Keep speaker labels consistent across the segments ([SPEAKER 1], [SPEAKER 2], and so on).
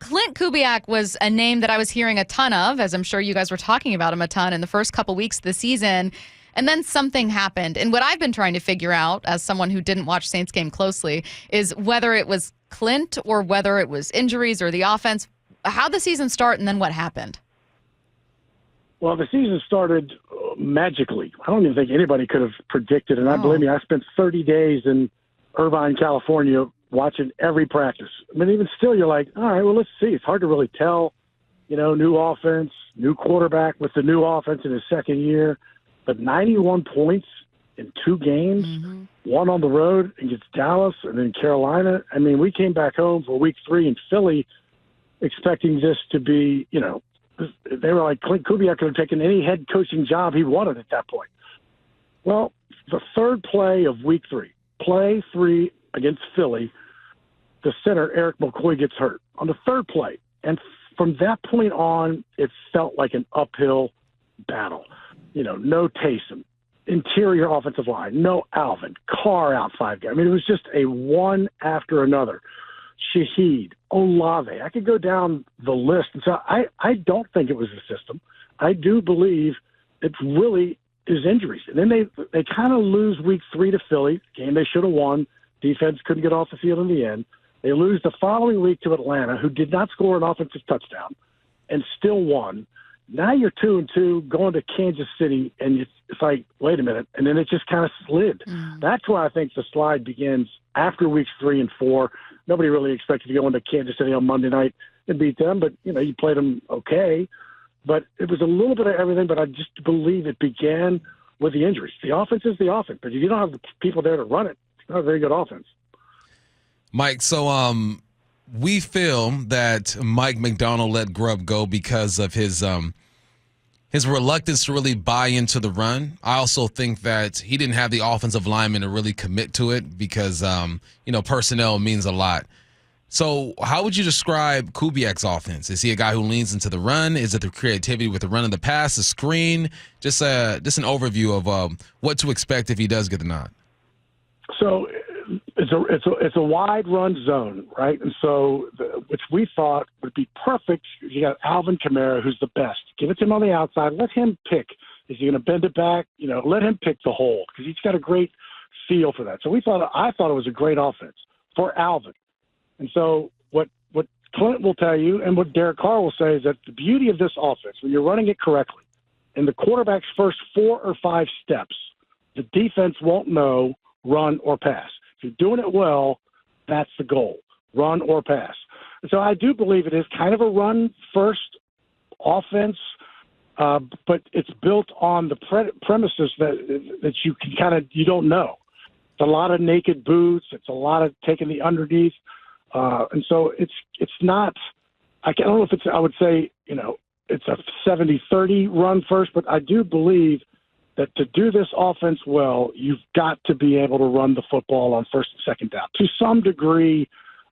[SPEAKER 1] Klint Kubiak was a name that I was hearing a ton of, as I'm sure you guys were talking about him a ton in the first couple weeks of the season. And then something happened. And what I've been trying to figure out, as someone who didn't watch Saints game closely, is whether it was Klint or whether it was injuries or the offense. How'd the season start and then what happened?
[SPEAKER 2] Well, the season started magically. I don't even think anybody could have predicted. And I believe me, I spent 30 days in Irvine, California, watching every practice. I mean, even still, you're like, all right, well, let's see. It's hard to really tell. You know, new offense, new quarterback with the new offense in his second year. But 91 points in 2 games, one on the road against Dallas and then Carolina. I mean, we came back home for week 3 in Philly expecting this to be, you know, they were like, Klint Kubiak could have taken any head coaching job he wanted at that point. Well, the third play of week 3, play 3 against Philly, the center, Eric McCoy, gets hurt on the third play. And from that point on, it felt like an uphill battle. You know, no Taysom, interior offensive line, no Alvin, Carr out 5 guys. I mean, it was just a one after another. Shaheed, Olave. I could go down the list. And so I don't think it was the system. I do believe it really is injuries. And then they kind of lose week 3 to Philly, game they should have won. Defense couldn't get off the field in the end. They lose the following week to Atlanta, who did not score an offensive touchdown and still won. Now you're 2-2 going to Kansas City, and it's like, wait a minute, and then it just kind of slid. That's where I think the slide begins after weeks 3 and 4. Nobody really expected to go into Kansas City on Monday night and beat them, but you know you played them okay. But it was a little bit of everything. But I just believe it began with the injuries. The offense is the offense, but if you don't have the people there to run it, it's not a very good offense.
[SPEAKER 3] Mike, so we feel that Mike McDonald let Grubb go because of his reluctance to really buy into the run. I also think that he didn't have the offensive lineman to really commit to it because, personnel means a lot. So how would you describe Kubiak's offense? Is he a guy who leans into the run? Is it the creativity with the run of the pass, the screen? Just an overview of what to expect if he does get the nod.
[SPEAKER 2] So it's a wide run zone, right? And so, which we thought would be perfect. You got Alvin Kamara, who's the best. Give it to him on the outside. Let him pick. Is he going to bend it back? You know, let him pick the hole because he's got a great feel for that. So I thought it was a great offense for Alvin. And so what Klint will tell you and what Derek Carr will say is that the beauty of this offense, when you're running it correctly, in the quarterback's first 4 or 5 steps, the defense won't know run or pass. If you're doing it well, that's the goal, run or pass. So I do believe it is kind of a run-first offense, but it's built on the premises that you can you don't know. It's a lot of naked boots. It's a lot of taking the underneath. And so it's not – I don't know if I would say, it's a 70-30 run first, but I do believe – that to do this offense well, you've got to be able to run the football on first and second down to some degree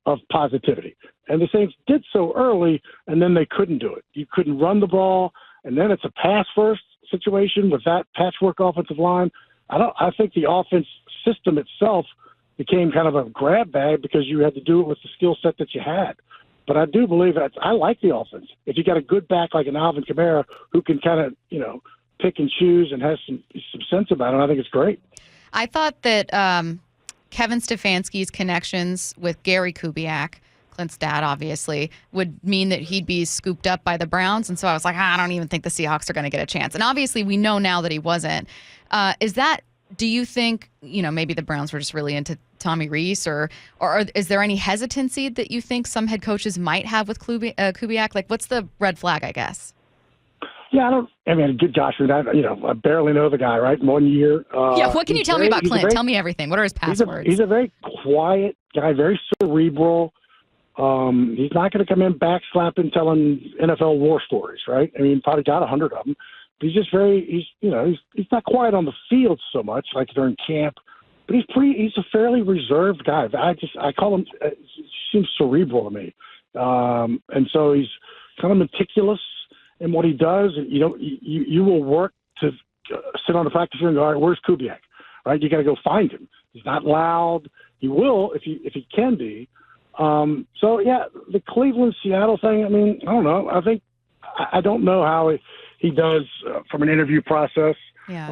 [SPEAKER 2] of positivity. And the Saints did so early, and then they couldn't do it. You couldn't run the ball, and then it's a pass-first situation with that patchwork offensive line. I think the offense system itself became kind of a grab bag because you had to do it with the skill set that you had. But I do believe that I like the offense. If you got a good back like an Alvin Kamara who can kind of, pick and choose and has some sense about it, I think it's great.
[SPEAKER 1] I thought that Kevin Stefanski's connections with Gary Kubiak, Klint's dad, obviously, would mean that he'd be scooped up by the Browns. And so I was like, I don't even think the Seahawks are going to get a chance. And obviously we know now that he wasn't. Do you think, maybe the Browns were just really into Tommy Rees or is there any hesitancy that you think some head coaches might have with Kubiak? Like, what's the red flag, I guess?
[SPEAKER 2] Yeah, good gosh, I barely know the guy, right? 1 year.
[SPEAKER 1] What can you tell me about Klint? Tell me everything. What are his passwords?
[SPEAKER 2] He's a very quiet guy, very cerebral. He's not going to come in backslapping, telling NFL war stories, right? I mean, probably got 100 of them. But he's just he's not quiet on the field so much, like during camp. But he's a fairly reserved guy. I call him, seems cerebral to me. And so he's kind of meticulous in what he does. And you will work to sit on the practice field and go, all right, where's Kubiak? Right? You got to go find him. He's not loud. He will if he can be. So, yeah, the Cleveland-Seattle thing, I mean, I don't know. I don't know how he does from an interview process.
[SPEAKER 1] Yeah.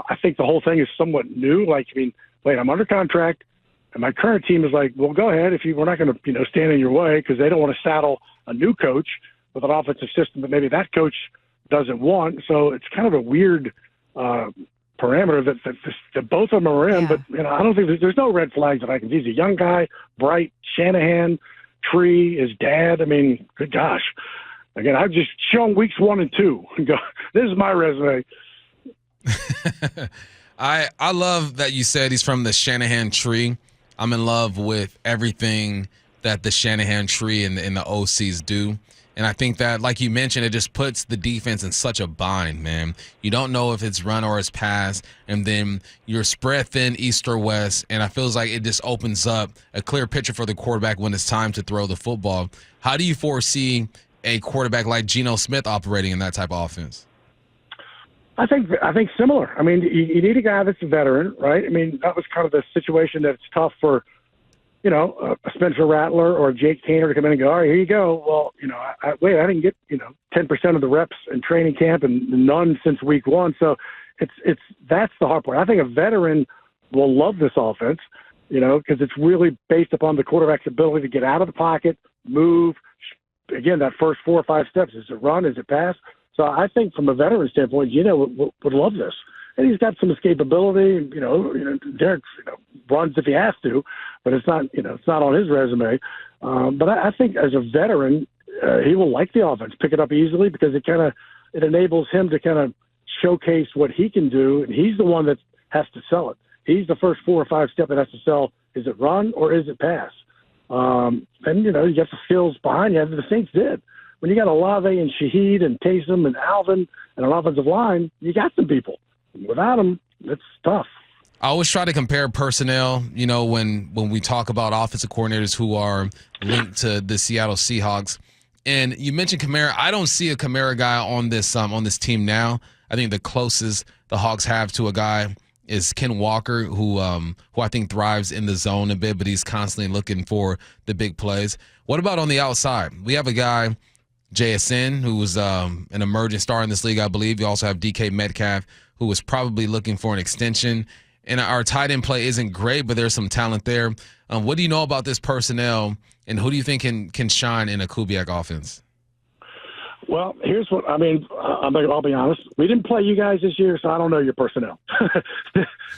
[SPEAKER 2] I think the whole thing is somewhat new. Like, I mean, wait, I'm under contract, and my current team is like, well, go ahead. We're not going to, stand in your way, because they don't want to saddle a new coach with an offensive system that maybe that coach doesn't want. So it's kind of a weird parameter that both of them are in.
[SPEAKER 1] Yeah.
[SPEAKER 2] But, I don't think there's no red flags that I can see. He's a young guy, bright, Shanahan, Tree, his dad. I mean, good gosh. Again, I've just shown weeks 1 and 2 and go, this is my resume.
[SPEAKER 3] I love that you said he's from the Shanahan tree. I'm in love with everything that the Shanahan tree and the OCs do. And I think that, like you mentioned, it just puts the defense in such a bind, man. You don't know if it's run or it's pass, and then you're spread thin east or west, and I feels like it just opens up a clear picture for the quarterback when it's time to throw the football. How do you foresee a quarterback like Geno Smith operating in that type of offense?
[SPEAKER 2] I think similar. I mean, you need a guy that's a veteran, right? I mean, that was kind of the situation that's tough for, a Spencer Rattler or Jake Tanner to come in and go, all right, here you go. Well, I didn't get, 10% of the reps in training camp and none since week 1. So that's the hard part. I think a veteran will love this offense, because it's really based upon the quarterback's ability to get out of the pocket, move. Again, that first 4 or 5 steps. Is it run? Is it pass? So I think from a veteran standpoint, Geno would love this. And he's got some escapability. Derek runs if he has to, but it's not on his resume. But I think as a veteran, he will like the offense, pick it up easily, because it enables him to kind of showcase what he can do, and he's the one that has to sell it. He's the first 4 or 5 step that has to sell. Is it run or is it pass? And you got the skills behind you. The Saints did. When you got Olave and Shaheed and Taysom and Alvin and an offensive line, you got some people. Without them, it's tough.
[SPEAKER 3] I always try to compare personnel, when we talk about offensive coordinators who are linked to the Seattle Seahawks. And you mentioned Kamara. I don't see a Kamara guy on this team now. I think the closest the Hawks have to a guy is Ken Walker, who I think thrives in the zone a bit, but he's constantly looking for the big plays. What about on the outside? We have a guy, JSN, who was an emerging star in this league, I believe. You also have DK Metcalf, who was probably looking for an extension. And our tight end play isn't great, but there's some talent there. What do you know about this personnel, and who do you think can shine in a Kubiak offense?
[SPEAKER 2] Well, here's what I mean. I'll be honest. We didn't play you guys this year, so I don't know your personnel.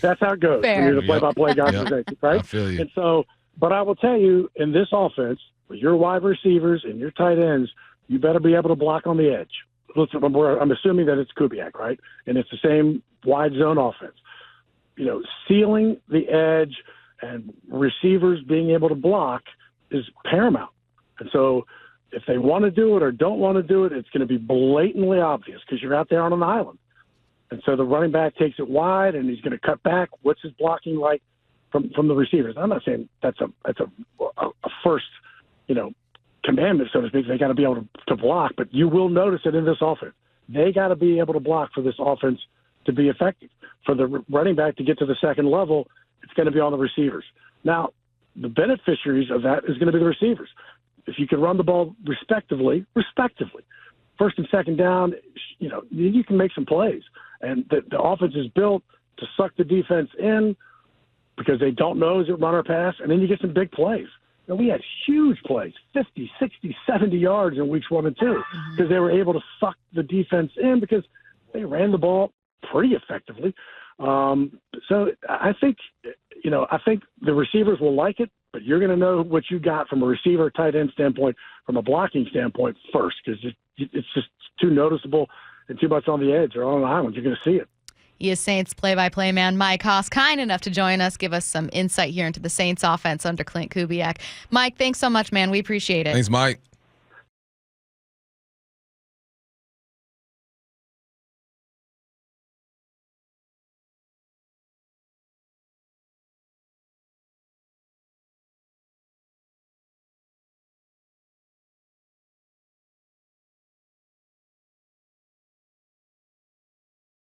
[SPEAKER 2] That's how it goes.
[SPEAKER 1] Fair.
[SPEAKER 2] When you're the play-by-play guy, right?
[SPEAKER 3] I feel you.
[SPEAKER 2] And so, but I will tell you, in this offense, with your wide receivers and your tight ends, you better be able to block on the edge. Listen, I'm assuming that it's Kubiak, right? And it's the same wide zone offense. Sealing the edge and receivers being able to block is paramount. And so if they want to do it or don't want to do it, it's going to be blatantly obvious because you're out there on an island. And so the running back takes it wide and he's going to cut back. What's his blocking like from the receivers? I'm not saying that's a first, commandment, so to speak. They got to be able to block, but you will notice it in this offense. They got to be able to block for this offense to be effective. For the running back to get to the second level, it's going to be on the receivers. Now, the beneficiaries of that is going to be the receivers. If you can run the ball respectively, first and second down, you can make some plays. And the offense is built to suck the defense in because they don't know is it run or pass, and then you get some big plays. We had huge plays, 50, 60, 70 yards in weeks 1 and 2 because they were able to suck the defense in because they ran the ball pretty effectively. So I think the receivers will like it, but you're going to know what you got from a receiver, tight end standpoint, from a blocking standpoint first because it's just too noticeable and too much on the edge or on an island. You're going to see it.
[SPEAKER 1] He is Saints play-by-play man Mike Haas, kind enough to join us, give us some insight here into the Saints offense under Klint Kubiak. Mike, thanks so much, man. We appreciate it.
[SPEAKER 3] Thanks, Mike.